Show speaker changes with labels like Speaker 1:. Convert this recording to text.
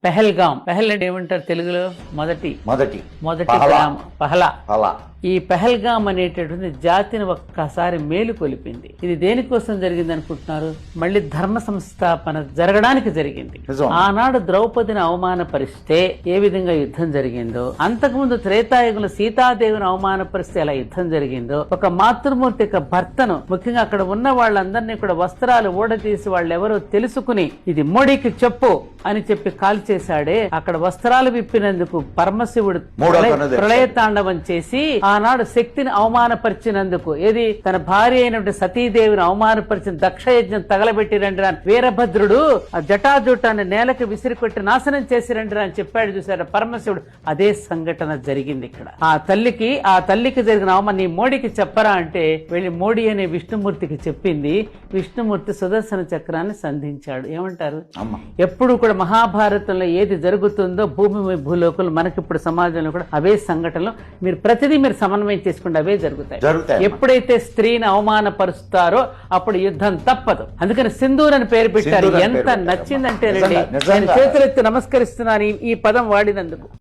Speaker 1: పెహల్గాం. పెహల్ అంటే ఏమంటారు తెలుగులో? మొదటి
Speaker 2: పహలా.
Speaker 1: గ్రామం పహలా.
Speaker 2: అలా
Speaker 1: ఈ పెహల్గాం అనేటటువంటి జాతిని ఒక్కసారి మేలు కొలిపింది. ఇది దేనికోసం జరిగింది అనుకుంటున్నారు? మళ్ళీ ధర్మ సంస్థాపన జరగడానికి జరిగింది.
Speaker 2: నిజం.
Speaker 1: ఆనాడు ద్రౌపదిని అవమానపరిస్తే ఏ విధంగా యుద్ధం జరిగిందో, అంతకుముందు త్రేతాయుగంలో సీతాదేవిని అవమానపరిస్తే ఎలా యుద్ధం జరిగిందో, ఒక మాతృమూర్తి యొక్క భర్తను, ముఖ్యంగా అక్కడ ఉన్న వాళ్ళందరినీ కూడా వస్త్రాలు ఊడతీసి వాళ్ళెవరో తెలుసుకుని ఇది మోడీకి చెప్పు అని చెప్పి కాల్ చేశాడే, అక్కడ వస్త్రాలు విప్పినందుకు పరమశివుడు ప్రళయతాండవం చేసి ఆనాడు శక్తిని అవమానపరిచినందుకు, ఏది తన భార్య అయినటువంటి సతీదేవిని అవమానపరిచిన దక్షయజ్ఞం తగలబెట్టి రండిరా, వీరభద్రుడు ఆ జటాజుటాన్ని నేలకు విసిరికొట్టి నాశనం చేసి రండిరా అని చెప్పాడు చూసాడు పరమశివుడు. అదే సంఘటన జరిగింది ఇక్కడ. ఆ తల్లికి జరిగిన అవమానం నీ మోడీకి చెప్పరా అంటే వెళ్ళి మోడీ అనే విష్ణుమూర్తికి చెప్పింది. విష్ణుమూర్తి సుదర్శన చక్రాన్ని సంధించాడు. ఏమంటారు? ఎప్పుడు కూడా మహాభారతంలో ఏది జరుగుతుందో భూమి భూలోకులు మనకిప్పుడు సమాజంలో కూడా అవే సంఘటనలు మీరు ప్రతిదీ మీరు సమన్వయం చేసుకుంటే అవే జరుగుతాయి. ఎప్పుడైతే స్త్రీని అవమానపరుస్తారో అప్పుడు యుద్ధం తప్పదు. అందుకని సింధూర్ అని పేరు పెట్టారు. ఎంత నచ్చిందంటే నేను చేతులెత్తి నమస్కరిస్తున్నాను ఈ పదం వాడినందుకు.